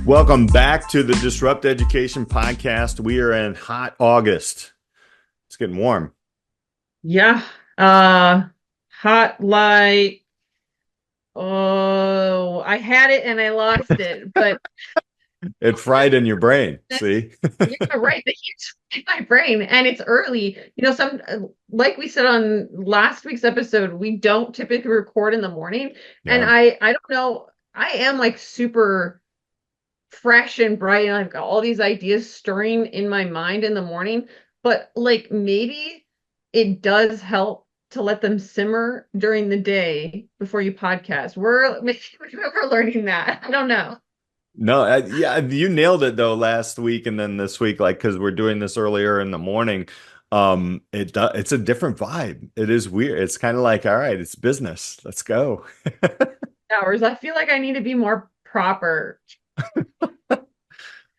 Welcome back to the Disrupt Education podcast. We are in hot August. It's getting warm. Yeah. Uh Hot light. Oh, I had it and I lost it. But It fried in your brain. See? yeah, right. The heat's in my brain and it's early. Like we said on last week's episode, we don't typically record in the morning. And Yeah. I don't know, I am like super fresh and bright and I've got all these ideas stirring in my mind in the morning, but like maybe it does help to let them simmer during the day before you podcast. We're learning that. I don't know. No, yeah, you nailed it though last week and then this week, like because we're doing this earlier in the morning. It's a different vibe. It is weird. It's kind of like, all right, it's business. Let's go. Hours. I feel like I need to be more proper.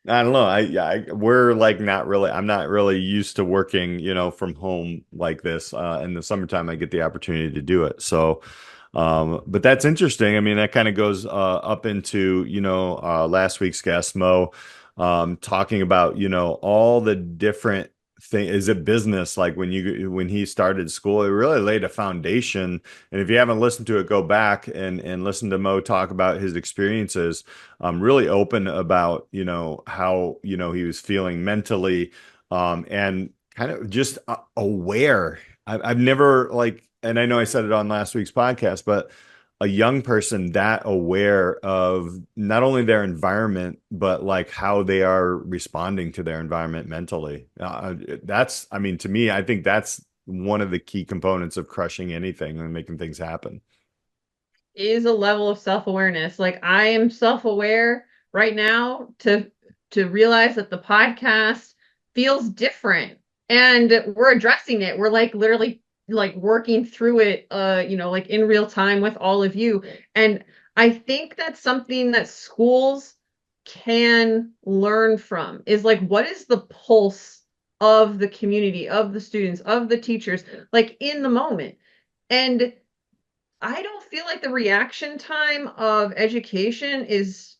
I don't know. We're like not really, I'm not really used to working, from home like this. In the summertime, I get the opportunity to do it. So, but that's interesting. I mean, that kind of goes up into, last week's guest, Mo, talking about, all the different thing is it business like when he started school, it really laid a foundation. And if you haven't listened to it, go back and listen to Mo talk about his experiences, really open about, how, he was feeling mentally, and kind of just aware. I've never like, and I know I said it on last week's podcast, but a young person that aware of not only their environment, but like how they are responding to their environment mentally. I mean, to me, I think that's one of the key components of crushing anything and making things happen. Is a level of self-awareness. Like I am self-aware right now to realize that the podcast feels different and we're addressing it. We're like literally like working through it like in real time with all of you. And I think that's something that schools can learn from is like what is the pulse of the community, of the students, of the teachers, like in the moment. And I don't feel like the reaction time of education is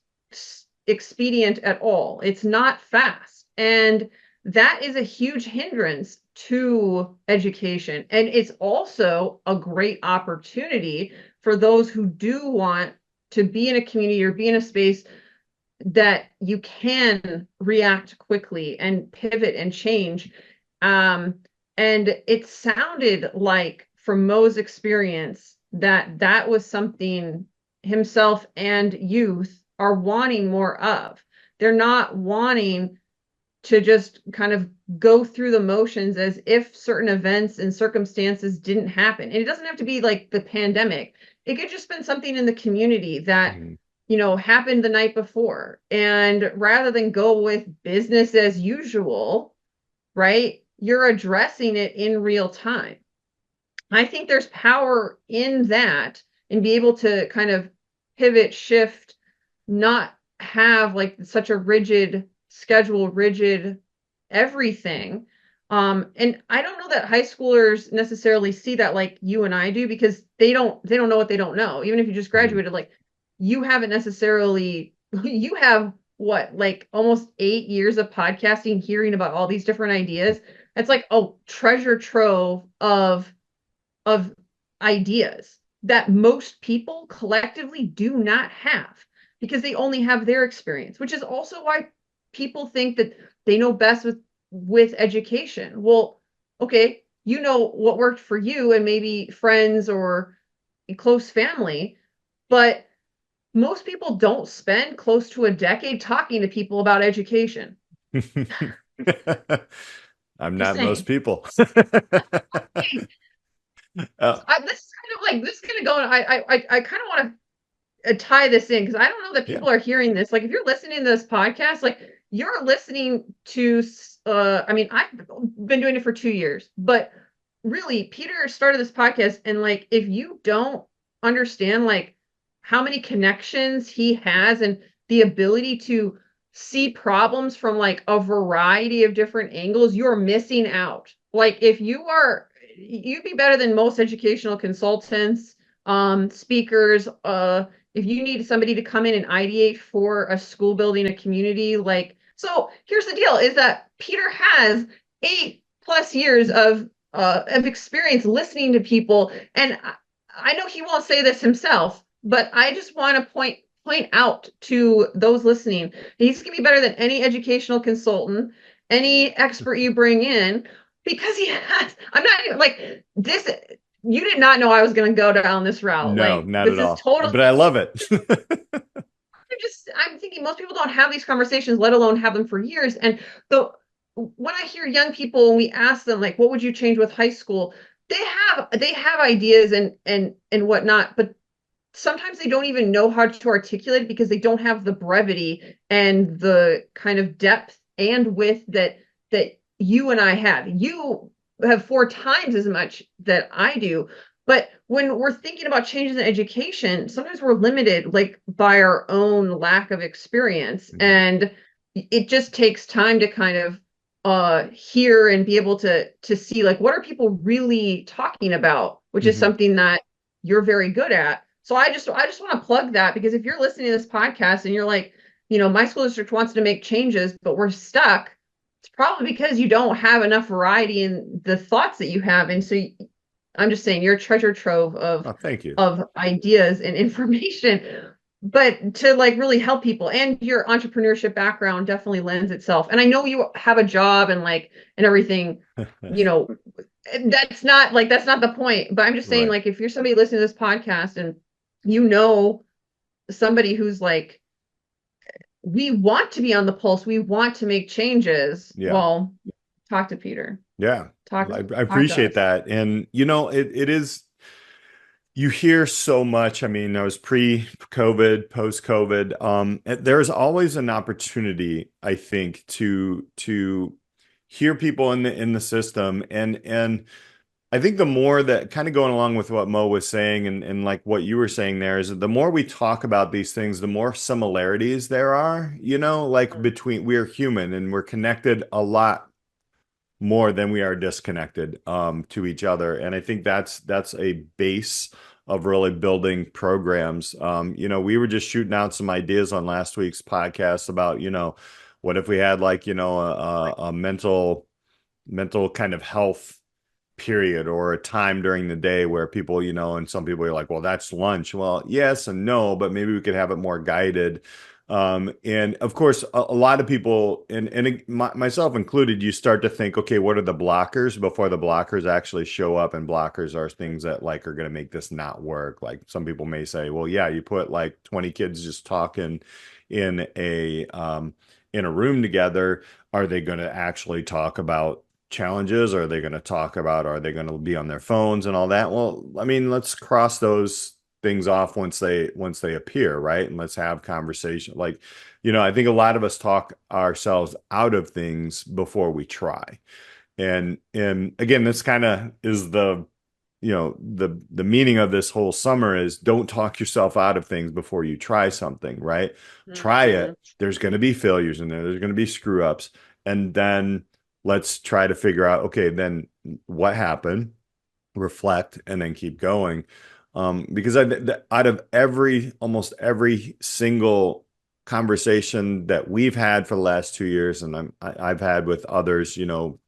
expedient at all. It's not fast. And that is a huge hindrance to education. And it's also a great opportunity for those who do want to be in a community or be in a space that you can react quickly and pivot and change. Um, and it sounded like from Mo's experience that that was something himself and youth are wanting more of. They're not wanting to just kind of go through the motions as if certain events and circumstances didn't happen. And it doesn't have to be like the pandemic. It could just been something in the community that Mhm. happened the night before. And rather than go with business as usual, right? You're addressing it in real time. I think there's power in that and be able to kind of pivot, shift, not have like such a rigid schedule, rigid everything. And I don't know that high schoolers necessarily see that like you and I do because they don't know what they don't know. Even if you just Mhm. graduated, like you haven't necessarily you have what, like almost 8 years of podcasting, hearing about all these different ideas. It's like a treasure trove of ideas that most people collectively do not have because they only have their experience, which is also why people think that they know best with education. Well, okay, you know what worked for you and maybe friends or close family, but most people don't spend close to a decade talking to people about education. I'm Just not most saying. people. Uh, This is kind of like this is gonna go. I kind of want to tie this in because I don't know that yeah. people are hearing this. Like if you're listening to this podcast, like you're listening to I mean, I've been doing it for 2 years, but really Peter started this podcast and like if you don't understand like how many connections he has and the ability to see problems from like a variety of different angles, you're missing out. Like if you are you'd be better than most educational consultants, speakers, if you need somebody to come in and ideate for a school building, a community, like, so here's the deal is that Peter has 8+ years of experience listening to people. And I know he won't say this himself, but I just want to point out to those listening, he's going to be better than any educational consultant, any expert you bring in, because he has, I'm not like this. You did not know I was going to go down this route. No, Like, not this at is all. totally, But I love it. I'm thinking most people don't have these conversations, let alone have them for years. And the when I hear young people and we ask them like, what would you change with high school? They have ideas and whatnot, but sometimes they don't even know how to articulate because they don't have the brevity and the kind of depth and width that you and I have. You have 4 times as much that I do. But when we're thinking about changes in education, sometimes we're limited like by our own lack of experience. Mhm. And it just takes time to kind of hear and be able to see like what are people really talking about, which is Mhm. something that you're very good at. So I just want to plug that because if you're listening to this podcast and you're like, my school district wants to make changes, but we're stuck, it's probably because you don't have enough variety in the thoughts that you have. And so I'm just saying you're a treasure trove Oh, thank you. of ideas and information. But to like really help people, and your entrepreneurship background definitely lends itself. And I know you have a job and like and everything, you know, that's not the point. But I'm just saying, Right. like, if you're somebody listening to this podcast and you know somebody who's like, we want to be on the pulse, we want to make changes, Yeah. well, talk to Peter. Yeah. Talk I talk to appreciate us. that. And it is, you hear so much. I mean, I was pre-COVID, post-COVID. There's always an opportunity, I think, to hear people in the system. And I think the more that, kind of going along with what Mo was saying and like what you were saying there, is that the more we talk about these things, the more similarities there are, like between, we're human and we're connected a lot more than we are disconnected to each other. And I think that's a base of really building programs. We were just shooting out some ideas on last week's podcast about, what if we had like, a mental kind of health period or a time during the day where people, and some people are like, well, that's lunch. Well, yes and no, but maybe we could have it more guided. And of course, a lot of people, and myself included, you start to think, okay, what are the blockers before the blockers actually show up? And blockers are things that like are going to make this not work. Like some people may say, well, yeah, you put like 20 kids just talking in a room together. Are they going to actually talk about challenges? Are they going to talk about, are they going to be on their phones and all that? Well, I mean, let's cross those things off once they appear, right? And let's have conversation. Like, I think a lot of us talk ourselves out of things before we try. And again, this kind of is the meaning of this whole summer is don't talk yourself out of things before you try something, right? Try Mhm. it. There's going to be failures in there. There's going to be screw ups. And then let's try to figure out, okay, then what happened, reflect, and then keep going. Because out of almost every single conversation that we've had for the last 2 years, and I've had with others,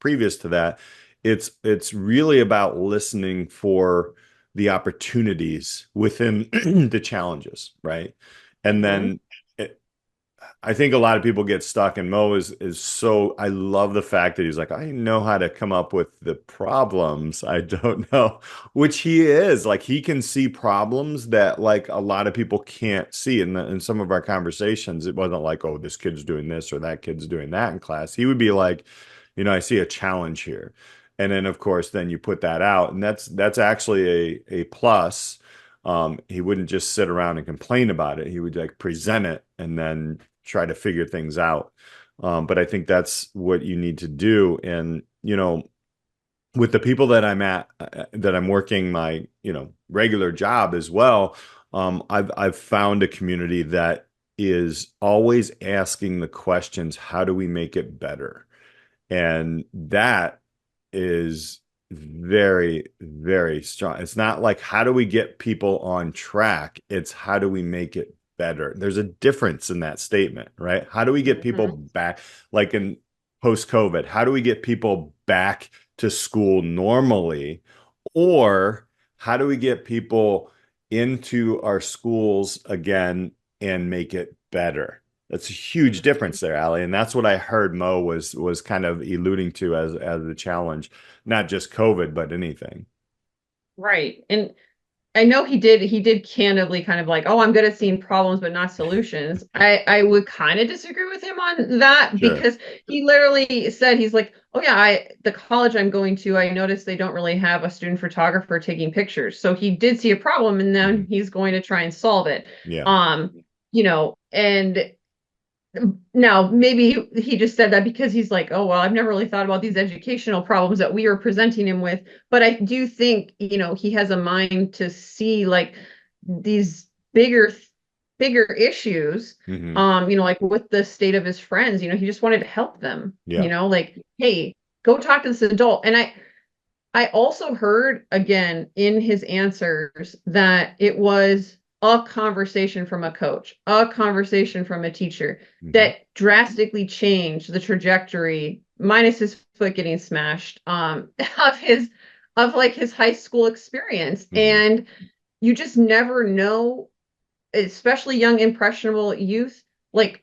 previous to that, it's really about listening for the opportunities within the challenges, right? And Mhm. then I think a lot of people get stuck, and Mo is so, I love the fact that he's like, I know how to come up with the problems. I don't know, which he is like, he can see problems that like a lot of people can't see. In some of our conversations, it wasn't like, oh, this kid's doing this or that kid's doing that in class. He would be like, I see a challenge here. And then of course, then you put that out, and that's actually a plus. He wouldn't just sit around and complain about it. He would like present it and then try to figure things out. But I think that's what you need to do. And, with the people that that I'm working my, regular job as well, I've found a community that is always asking the questions, how do we make it better? And that is very, very strong. It's not like how do we get people on track? It's how do we make it better? There's a difference in that statement, right? How do we get people Mhm. back, like in post-COVID? How do we get people back to school normally? Or how do we get people into our schools again and make it better? That's a huge difference there, Ali. And that's what I heard Mo was kind of alluding to as the challenge, not just COVID, but anything. Right. And I know he did candidly kind of like, oh, I'm good at seeing problems but not solutions. I would kind of disagree with him on that Sure. because he literally said he's like, oh yeah, the college I'm going to, I noticed they don't really have a student photographer taking pictures. So he did see a problem and then Mhm. he's going to try and solve it. Yeah. And now, maybe he just said that because he's like, oh, well, I've never really thought about these educational problems that we are presenting him with. But I do think, he has a mind to see like these bigger issues, Hmm. like with the state of his friends, he just wanted to help them, Yeah. like, hey, go talk to this adult. And I also heard again in his answers that it was a conversation from a coach, a conversation from a teacher Hmm. that drastically changed the trajectory, minus his foot getting smashed, of like his high school experience. Hmm. And you just never know, especially young impressionable youth, like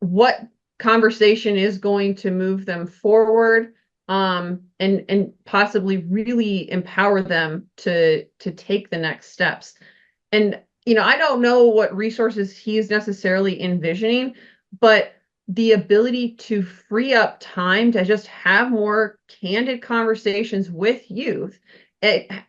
what conversation is going to move them forward, and possibly really empower them to take the next steps. And I don't know what resources he's necessarily envisioning, but the ability to free up time to just have more candid conversations with youth,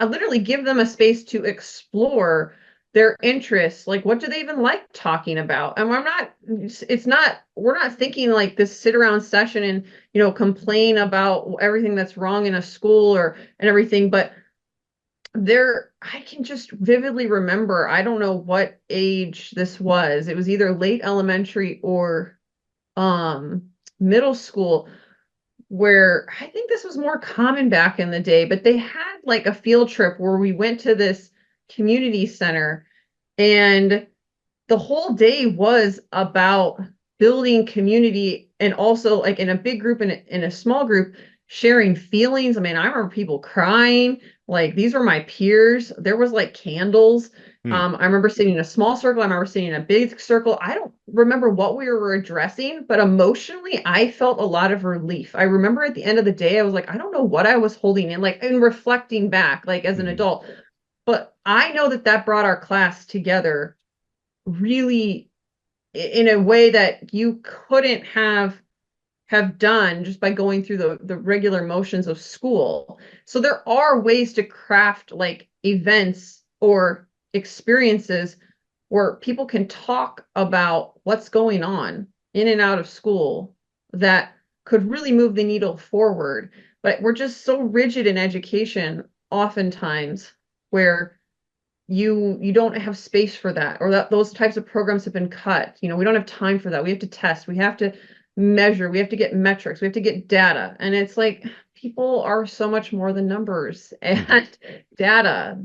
literally give them a space to explore their interests, like what do they even like talking about. And we're not thinking like this sit around session and complain about everything that's wrong in a school or and everything, but I can just vividly remember, I don't know what age this was. It was either late elementary or middle school, where I think this was more common back in the day, but they had like a field trip where we went to this community center, and the whole day was about building community, and also like in a big group and in a small group sharing feelings. I mean, I remember people crying. Like these were my peers. There was like candles. Hmm. I remember sitting in a small circle. I remember sitting in a big circle. I don't remember what we were addressing, but emotionally, I felt a lot of relief. I remember at the end of the day, I was like, I don't know what I was holding in, like, and reflecting back, like as an Hmm. adult. But I know that that brought our class together really in a way that you couldn't have done just by going through the regular motions of school. So there are ways to craft like events or experiences where people can talk about what's going on in and out of school that could really move the needle forward. But we're just so rigid in education oftentimes, where you don't have space for that, or that those types of programs have been cut. We don't have time for that. We have to test, we have to measure, we have to get metrics, we have to get data. And it's like people are so much more than numbers Hmm. and data.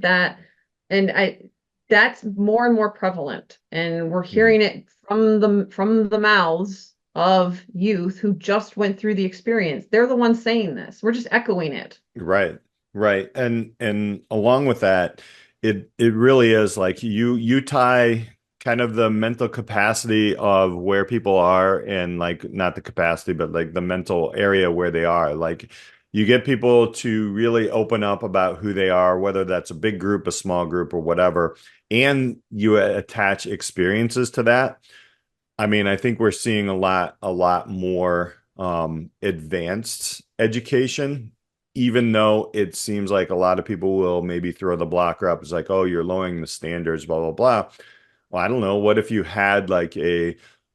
And that's more and more prevalent, and we're Hmm. hearing it from the mouths of youth who just went through the experience. They're the ones saying this, we're just echoing it. Right. Right. And along with that, it really is like you tie kind of the mental capacity of where people are, and like not the capacity, but like the mental area where they are. Like you get people to really open up about who they are, whether that's a big group, a small group, or whatever, and you attach experiences to that. I mean, I think we're seeing a lot more advanced education, even though it seems like a lot of people will maybe throw the blocker up. It's like, oh, you're lowering the standards, blah, blah, blah. Well, I don't know. What if you had like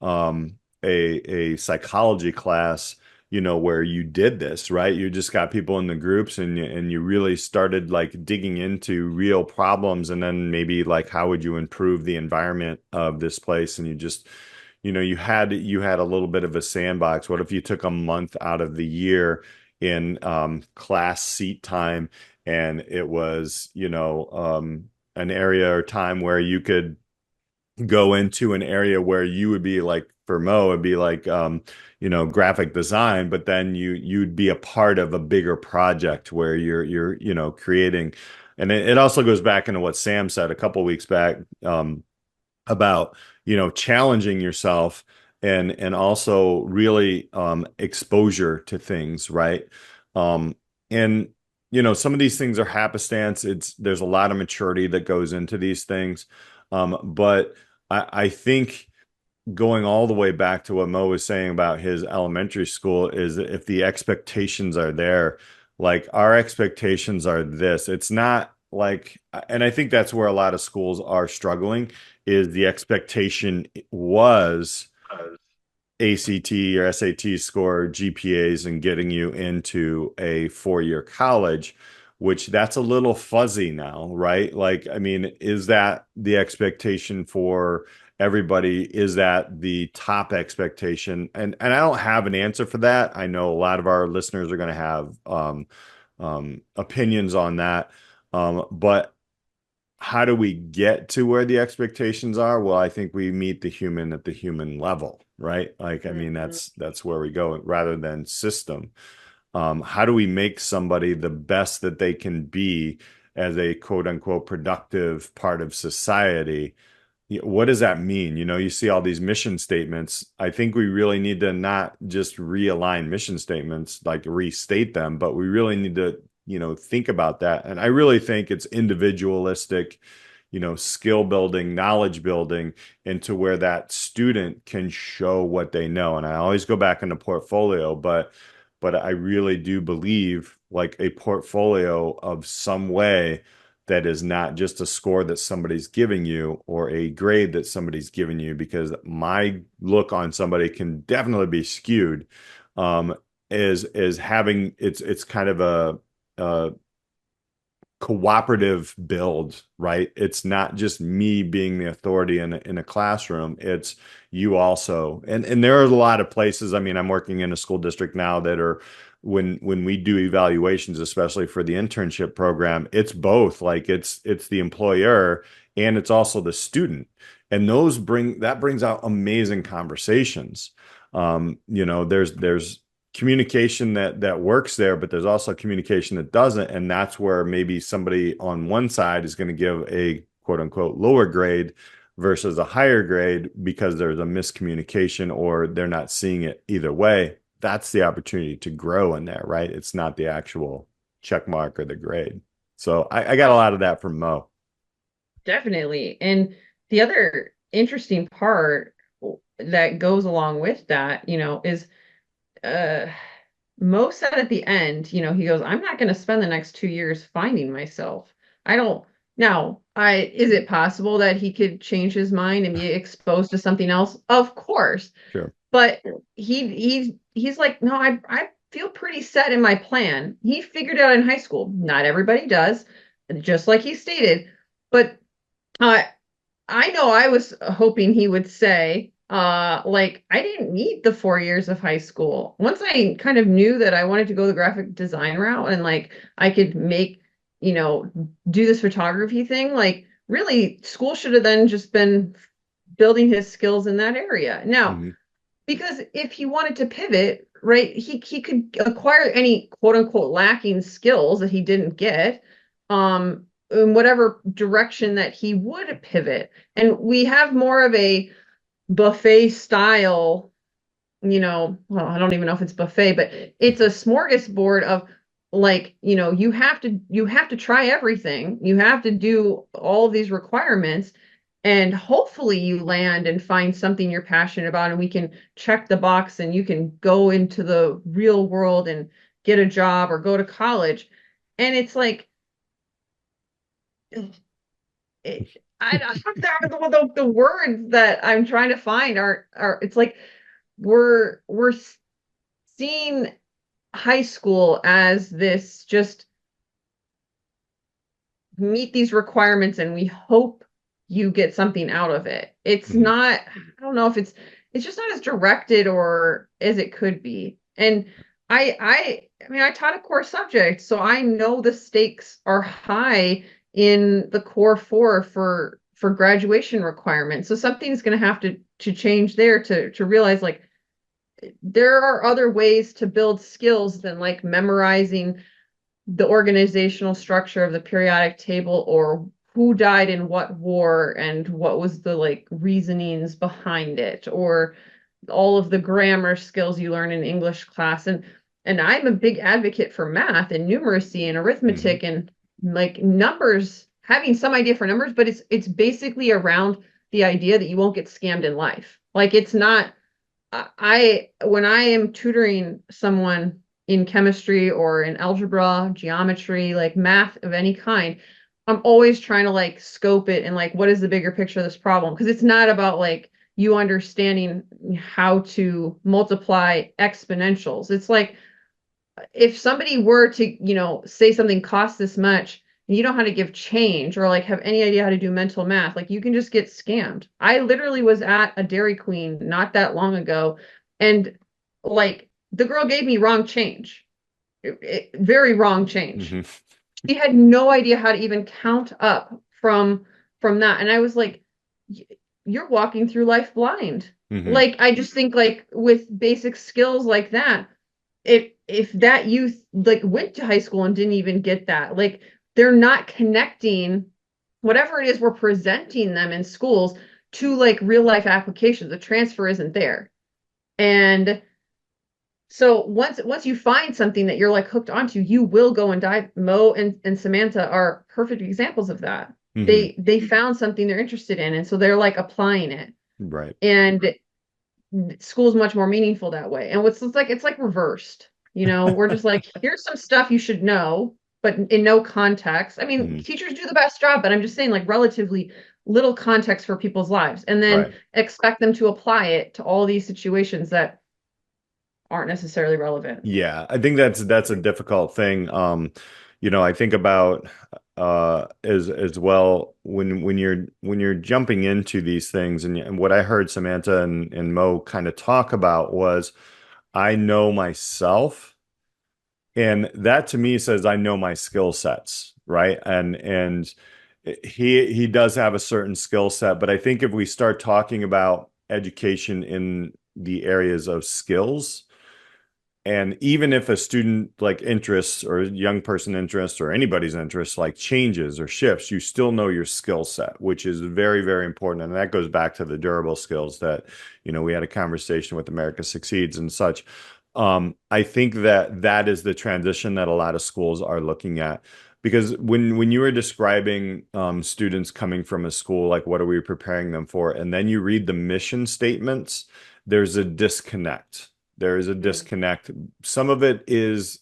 um a psychology class, where you did this, right? You just got people in the groups, and you really started like digging into real problems, and then maybe like how would you improve the environment of this place, and you just you had a little bit of a sandbox. What if you took a month out of the year in class seat time, and it was, an area or time where you could go into an area where you would be like, for Mo, it'd be like graphic design, but then you'd be a part of a bigger project where you're creating. And it also goes back into what Sam said a couple weeks back, about challenging yourself, and also really exposure to things, right? And some of these things are happenstance. There's a lot of maturity that goes into these things. But I think going all the way back to what Mo was saying about his elementary school is that if the expectations are there, like our expectations are this, it's not like, and I think that's where a lot of schools are struggling, is the expectation was ACT or SAT score, GPAs, and getting you into a 4-year college, which that's a little fuzzy now, right? Like, I mean, is that the expectation for everybody? Is that the top expectation? And I don't have an answer for that. I know a lot of our listeners are going to have opinions on that. But how do we get to where the expectations are? Well, I think we meet the human at the human level, right? Like, I mean, Mhm. that's where we go rather than system. How do we make somebody the best that they can be as a quote unquote productive part of society? What does that mean? You see all these mission statements. I think we really need to not just realign mission statements, like restate them, but we really need to, think about that. And I really think it's individualistic, skill building, knowledge building, into where that student can show what they know. And I always go back into portfolio, but I really do believe like a portfolio of some way that is not just a score that somebody's giving you or a grade that somebody's giving you, because my look on somebody can definitely be skewed. Is having it's kind of a cooperative build, right? It's not just me being the authority in a classroom. It's you also. And there are a lot of places. I mean, I'm working in a school district now that are, when we do evaluations, especially for the internship program, it's both. Like it's the employer and it's also the student. And that brings out amazing conversations. There's communication that works there, but there's also communication that doesn't. And that's where maybe somebody on one side is going to give a quote unquote lower grade versus a higher grade because there's a miscommunication or they're not seeing it either way. That's the opportunity to grow in there, right? It's not the actual check mark or the grade. So I got a lot of that from Mo. Definitely. And the other interesting part that goes along with that, is uh Mo said at the end, he goes, I'm not going to spend the next 2 years finding myself. I don't now, is it possible that he could change his mind and be exposed to something else? Of course. Sure. But he's like, no, I feel pretty set in my plan. He figured it out in high school. Not everybody does, just like he stated. But uh, I know I was hoping he would say, like, I didn't need the 4 years of high school. Once I kind of knew that I wanted to go the graphic design route and like I could make, you know, do this photography thing, like really school should have then just been building his skills in that area. Now, Mhm. because if he wanted to pivot, right, he could acquire any quote unquote lacking skills that he didn't get, in whatever direction that he would pivot. And we have more of a buffet style, well, I don't even know if it's buffet, but it's a smorgasbord of like, you have to try everything. You have to do all of these requirements and hopefully you land and find something you're passionate about and we can check the box and you can go into the real world and get a job or go to college. And it's like the words that I'm trying to find are it's like we're seeing high school as this just meet these requirements and we hope you get something out of it. It's Mhm. not, I don't know if it's just not as directed or as it could be. And I mean, I taught a core subject, so I know the stakes are high in the core four for graduation requirements. So something's going to have to change there to realize like there are other ways to build skills than like memorizing the organizational structure of the periodic table or who died in what war and what was the like reasonings behind it or all of the grammar skills you learn in English class. And I'm a big advocate for math and numeracy and Hmm. arithmetic and like numbers, having some idea for numbers, but it's basically around the idea that you won't get scammed in life. Like it's not when I am tutoring someone in chemistry or in algebra, geometry, like math of any kind, I'm always trying to like scope it and like what is the bigger picture of this problem? Because it's not about like you understanding how to multiply exponentials. It's like if somebody were to, say something costs this much and you don't know how to give change or like have any idea how to do mental math, like you can just get scammed. I literally was at a Dairy Queen not that long ago and like the girl gave me wrong change, very wrong change. Hmm. She had no idea how to even count up from that. And I was like, you're walking through life blind. Hmm. Like I just think like with basic skills like that, if that youth like went to high school and didn't even get that, like they're not connecting whatever it is we're presenting them in schools to like real life applications. The transfer isn't there. And so once you find something that you're like hooked onto, you will go and dive. Mo and Samantha are perfect examples of that. Hmm. They found something they're interested in, and so they're like applying it. Right. And school's much more meaningful that way. And what's it's like reversed. We're just like, here's some stuff you should know, but in no context. I mean, Hmm. teachers do the best job, but I'm just saying like relatively little context for people's lives, and then Right. expect them to apply it to all these situations that aren't necessarily relevant. Yeah, I think that's a difficult thing. I think about as well when you're jumping into these things and what I heard Samantha and Mo kind of talk about was I know myself, and that to me says I know my skill sets, right? And he does have a certain skill set, but I think if we start talking about education in the areas of skills, and even if a student like interests or young person interest or anybody's interest like changes or shifts, you still know your skill set, which is very, very important. And that goes back to the durable skills that, we had a conversation with America Succeeds and such. I think that is the transition that a lot of schools are looking at. Because when you were describing students coming from a school, like what are we preparing them for? And then you read the mission statements, there's a disconnect. There is a Mm. disconnect. Some of it is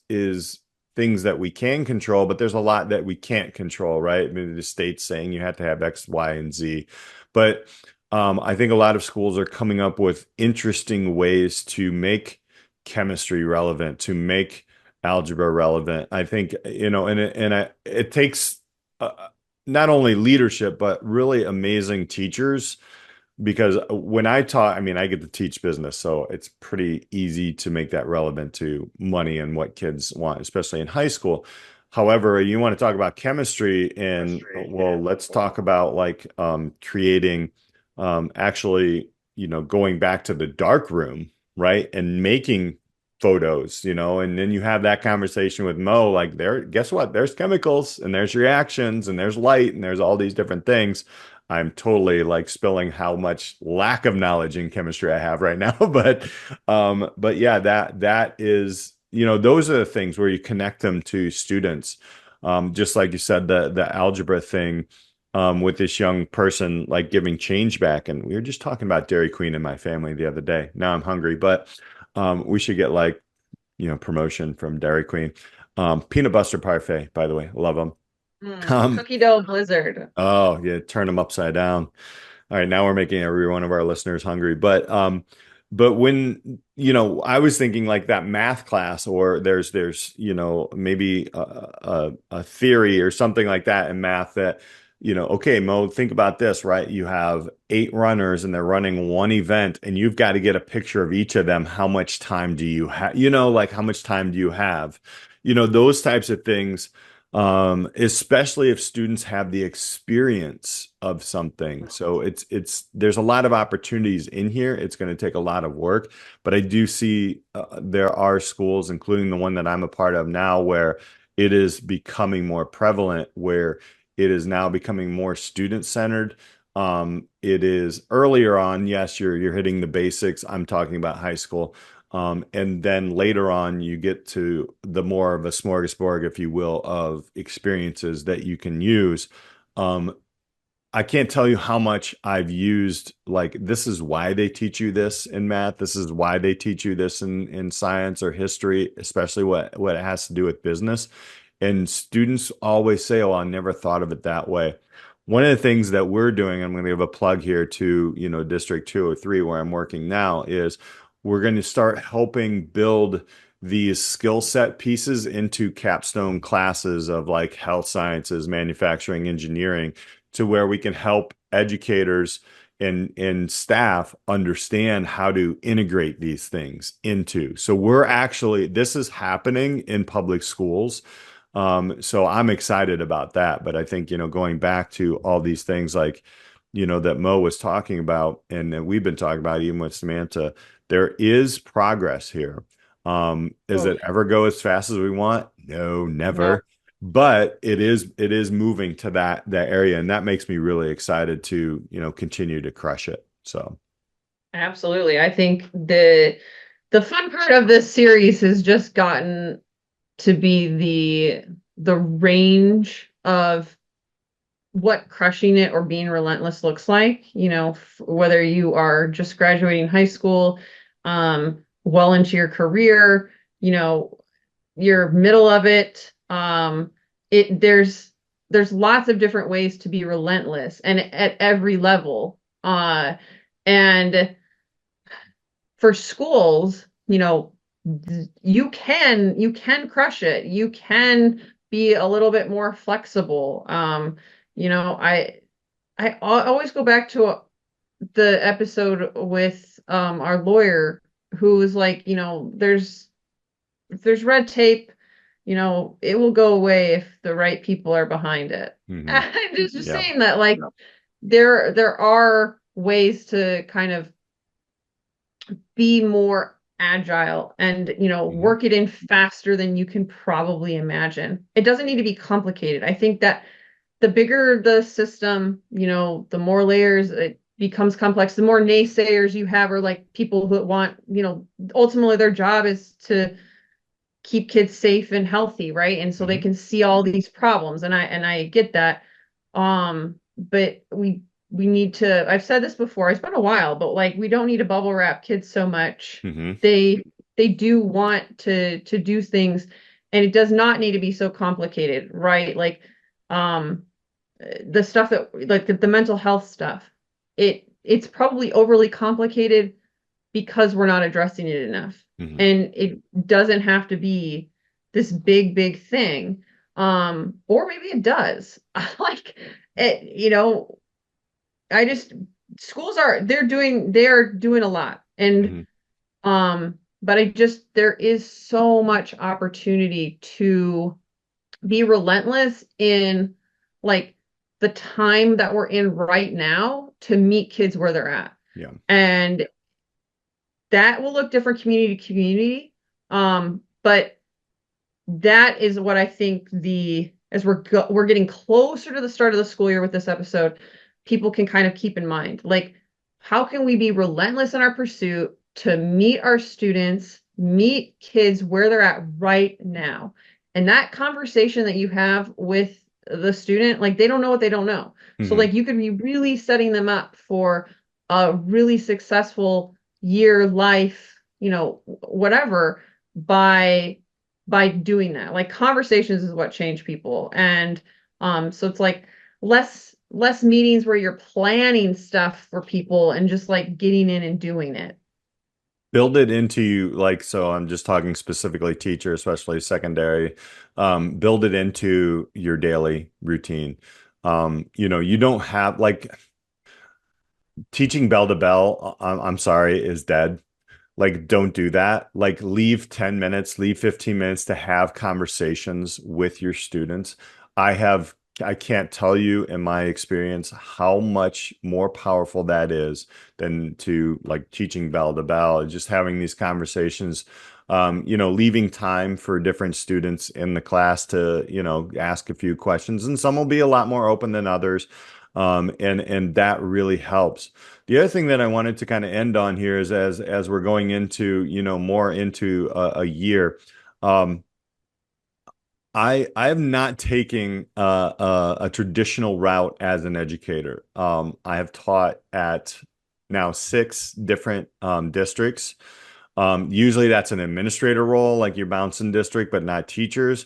things that we can control, but there's a lot that we can't control, right? I mean, the state's saying you have to have X, Y, and Z. But I think a lot of schools are coming up with interesting ways to make chemistry relevant, to make algebra relevant. I think, it takes not only leadership, but really amazing teachers because when I taught, I mean, I get to teach business, so it's pretty easy to make that relevant to money and what kids want, especially in high school. However, you want to talk about chemistry and well, let's talk about like creating actually, going back to the dark room, right? And making photos, and then you have that conversation with Mo, like guess what? There's chemicals and there's reactions and there's light and there's all these different things. I'm totally like spilling how much lack of knowledge in chemistry I have right now. But yeah, that is, those are the things where you connect them to students. Just like you said, the algebra thing, with this young person like giving change back. And we were just talking about Dairy Queen in my family the other day. Now I'm hungry, but we should get like, promotion from Dairy Queen. Peanut butter parfait, by the way, love them. Um, Cookie dough blizzard. oh yeah, turn them upside down. All right, now we're making every one of our listeners hungry. But when, I was thinking like that math class, or there's maybe a theory or something like that in math that okay, Mo, think about this, right? You have 8 runners and they're running one event, and you've got to get a picture of each of them. How much time do you have? Like how much time do you have? Those types of things, especially if students have the experience of something. So there's a lot of opportunities in here. It's going to take a lot of work, but I do see there are schools, including the one that I'm a part of now, where it is becoming more prevalent, where it is now becoming more student centered. It is earlier on, yes, you're hitting the basics. I'm talking about high school. And then later on, you get to the more of a smorgasbord, if you will, of experiences that you can use. Um, I can't tell you how much I've used, like, this is why they teach you this in math. This is why they teach you this in science or history, especially what it has to do with business. And students always say, "Oh, I never thought of it that way." One of the things that we're doing, I'm going to give a plug here to, District 203, where I'm working now, is we're going to start helping build these skill set pieces into capstone classes of like health sciences, manufacturing, engineering, to where we can help educators and staff understand how to integrate these things into. So this is happening in public schools. So I'm excited about that. But I think, going back to all these things like, that Mo was talking about and that we've been talking about even with Samantha, there is progress here. Does Oh, it ever go as fast as we want? No, no. never. But it is moving to that area, and that makes me really excited to, continue to crush it. So, Absolutely. I think the fun part of this series has just gotten to be the range of what crushing it or being relentless looks like, whether you are just graduating high school, well into your career, you're middle of it. There's lots of different ways to be relentless and at every level. And for schools, you can crush it. You can be a little bit more flexible. You know, I always go back to the episode with our lawyer who was like, if there's red tape, it will go away if the right people are behind it. mhm. And just Yeah. saying that, like, there are ways to kind of be more agile and Mhm. work it in faster than you can probably imagine. It doesn't need to be complicated. I think that the bigger the system, the more layers it becomes complex, the more naysayers you have, or like people who want, ultimately their job is to keep kids safe and healthy, right? And so they Mhm. can see all these problems, and I get that. But we need to, I've said this before, it's been a while, but like we don't need to bubble wrap kids so much. Mhm. They do want to do things, and it does not need to be so complicated, right? Like um the stuff that like the mental health stuff, it's probably overly complicated because we're not addressing it enough. Mhm. And it doesn't have to be this big thing. Or maybe it does. Like it, I just schools they are doing a lot. And Mhm. but I just there is so much opportunity to be relentless in like the time that we're in right now to meet kids where they're at. Yeah. And that will look different community to community. But that is what I think as we're getting closer to the start of the school year with this episode, people can kind of keep in mind. Like, how can we be relentless in our pursuit to meet our students, meet kids where they're at right now? And that conversation that you have with the student, like they don't know what they don't know. So Mhm. like you could be really setting them up for a really successful year, life, whatever, by doing that. Like conversations is what change people. And so it's like less meetings where you're planning stuff for people and just like getting in and doing it. Build it into you, like, so I'm just talking specifically teacher, especially secondary. Build it into your daily routine. You don't have like teaching bell to bell, I'm sorry, is dead. Like, don't do that. Like, leave 10 minutes, leave 15 minutes to have conversations with your students. I have, I can't tell you in my experience how much more powerful that is than to like teaching bell to bell, just having these conversations, leaving time for different students in the class to, ask a few questions. And some will be a lot more open than others. And that really helps. The other thing that I wanted to kind of end on here is as we're going into, more into a year, um, I am not taking a traditional route as an educator. I have taught at now six different districts. Usually that's an administrator role, like your bouncing district, but not teachers.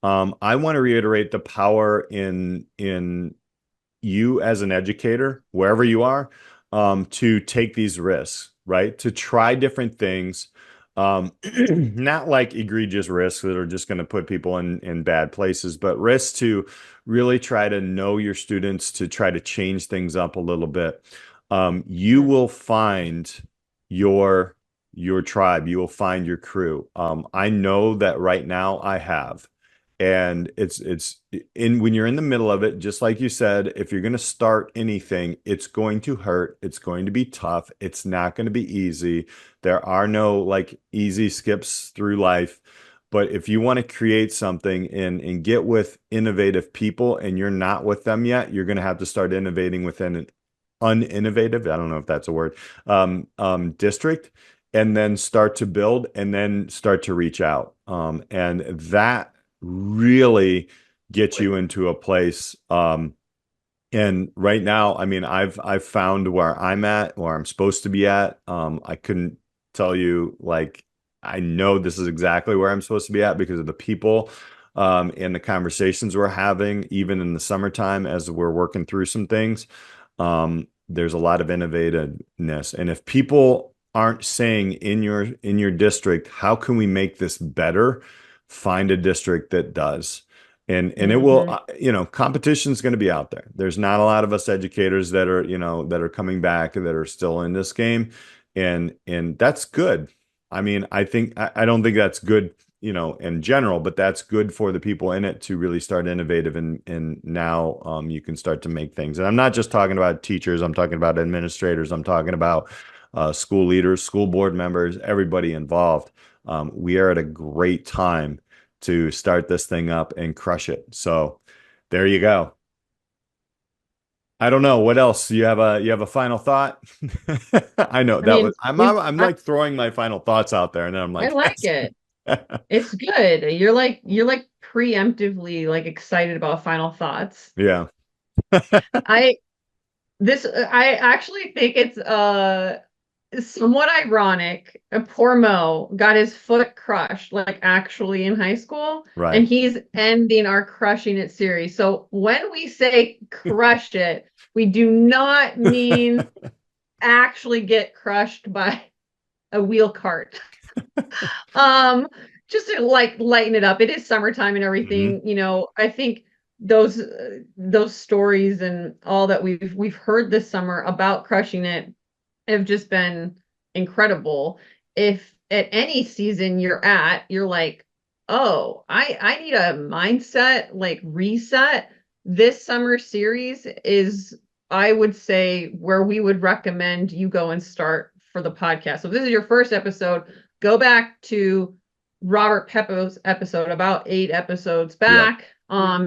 I want to reiterate the power in you as an educator, wherever you are, to take these risks, right? To try different things, not like egregious risks that are just going to put people in bad places, but risks to really try to know your students, to try to change things up a little bit. You will find your your tribe. You will find your crew. I know that right now I have. And it's in when you're in the middle of it, just like you said, if you're going to start anything, it's going to hurt. It's going to be tough. It's not going to be easy. There are no like easy skips through life. But if you want to create something and get with innovative people and you're not with them yet, you're going to have to start innovating within an uninnovative, I don't know if that's a word, district, and then start to build and then start to reach out. And that really get you into a place. And right now, I mean, I've found where I'm at, where I'm supposed to be at. I couldn't tell you like I know this is exactly where I'm supposed to be at because of the people and the conversations we're having, even in the summertime as we're working through some things. There's a lot of innovativeness, and if people aren't saying in your district, how can we make this better? Find a district that does. And it will, Hmm. competition is going to be out there. There's not a lot of us educators that are, that are coming back that are still in this game. And that's good. I mean, I don't think that's good, in general, but that's good for the people in it to really start innovative and now you can start to make things. And I'm not just talking about teachers, I'm talking about administrators, I'm talking about school leaders, school board members, everybody involved. We are at a great time to start this thing up and crush it. So there you go. I don't know what else. You have a final thought? I know I that mean, was I'm like throwing my final thoughts out there and then I'm I like, like yes. it. It's good. You're like preemptively like excited about final thoughts. Yeah. I I actually think it's somewhat ironic. Poor Mo got his foot crushed, like actually in high school, and Right. he's ending our crushing it series. So when we say crush it, we do not mean actually get crushed by a wheel cart. Um, just to like lighten it up. It is summertime and Mhm. everything, I think those stories and all that we've heard this summer about crushing it have just been incredible. If at any season you're like, oh, I need a mindset like reset. This summer series is, I would say, where we would recommend you go and start for the podcast. So if this is your first episode, go back to Robert Peppo's episode about 8 episodes Yep. back,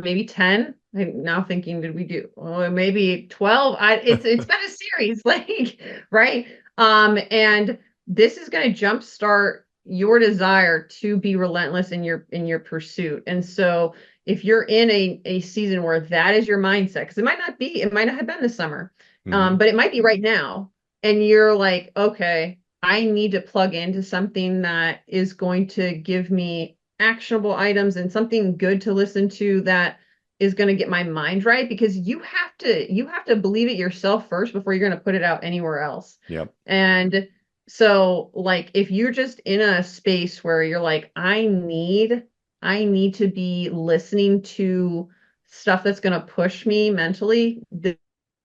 maybe 10. I'm now thinking, did we do maybe 12? It's been a series, like, right? And this is going to jumpstart your desire to be relentless in your pursuit. And so if you're in a season where that is your mindset, because it might not have been this summer, Mhm. but it might be right now, and you're like, okay, I need to plug into something that is going to give me actionable items and something good to listen to that is going to get my mind right, because you have to believe it yourself first before you're going to put it out anywhere else. Yep. And so like if you're just in a space where you're like, I need to be listening to stuff that's going to push me mentally, this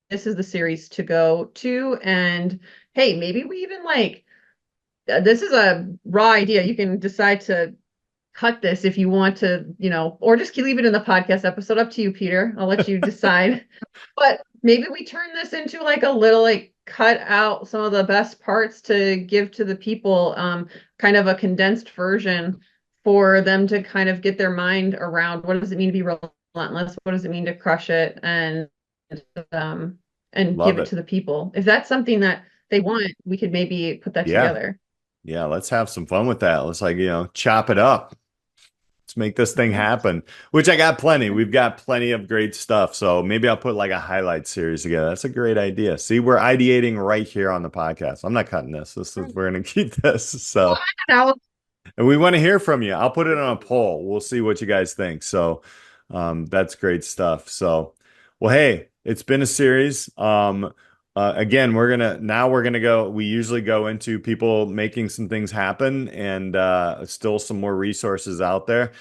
is the series to go to. And hey, maybe we even like this is a raw idea. You can decide to cut this if you want to, or just leave it in the podcast episode. Up to you, Peter. I'll let you decide. But maybe we turn this into like a little like cut out some of the best parts to give to the people, kind of a condensed version for them to kind of get their mind around what does it mean to be relentless? What does it mean to crush it? And Love give it it. to the people. If that's something that they want, we could maybe put that Yeah. together. Yeah. Let's have some fun with that. Let's like, chop it up. Let's make this thing happen, which I got plenty. We've got plenty of great stuff. So maybe I'll put like a highlight series together. That's a great idea. See, we're ideating right here on the podcast. I'm not cutting this. We're going to keep this. So, Now, and we want to hear from you. I'll put it on a poll. We'll see what you guys think. So, that's great stuff. So, well, hey, it's been a series. Again, we're gonna go. We usually go into people making some things happen, and still some more resources out there.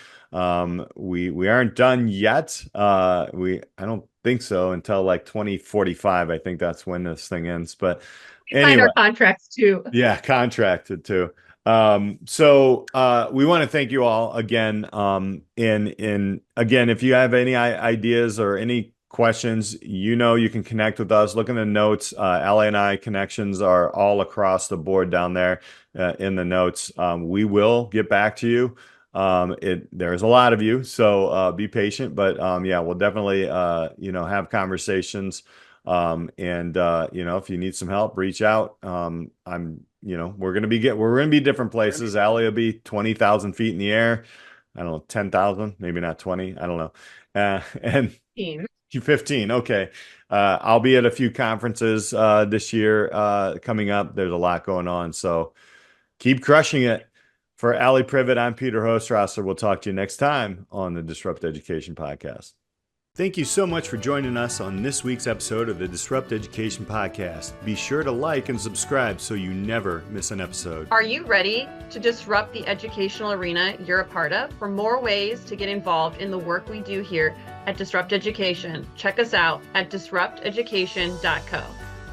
We aren't done yet. I don't think so until like 2045. I think that's when this thing ends. But we signed anyway, our contracts too. yeah, contracted too. So we want to thank you all again. In again, if you have any ideas or any questions, you can connect with us. Look in the notes. Allie and I connections are all across the board down there in the notes. We will get back to you. There's a lot of you, so be patient. But yeah, we'll definitely have conversations. If you need some help, reach out. We're gonna be different places. Allie will be 20,000 feet in the air. I don't know, 10,000, maybe not 20. I don't know. And 15. Okay. I'll be at a few conferences this year coming up. There's a lot going on. So keep crushing it. For Allie Privet, I'm Peter Hostrasser. We'll talk to you next time on the Disrupt Education Podcast. Thank you so much for joining us on this week's episode of the Disrupt Education Podcast. Be sure to like and subscribe so you never miss an episode. Are you ready to disrupt the educational arena you're a part of? For more ways to get involved in the work we do here at Disrupt Education, check us out at disrupteducation.co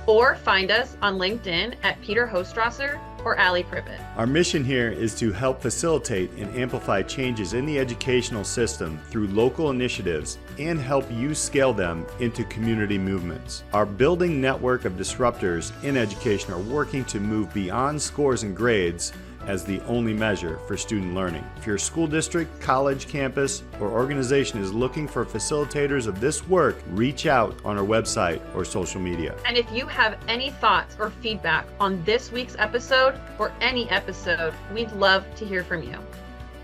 or find us on LinkedIn at Peter Hostrasser or Allie Privet. Our mission here is to help facilitate and amplify changes in the educational system through local initiatives and help you scale them into community movements. Our building network of disruptors in education are working to move beyond scores and grades as the only measure for student learning. If your school district, college, campus, or organization is looking for facilitators of this work, reach out on our website or social media. And if you have any thoughts or feedback on this week's episode or any episode, we'd love to hear from you.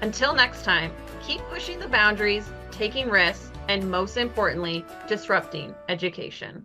Until next time, keep pushing the boundaries, taking risks, and most importantly, disrupting education.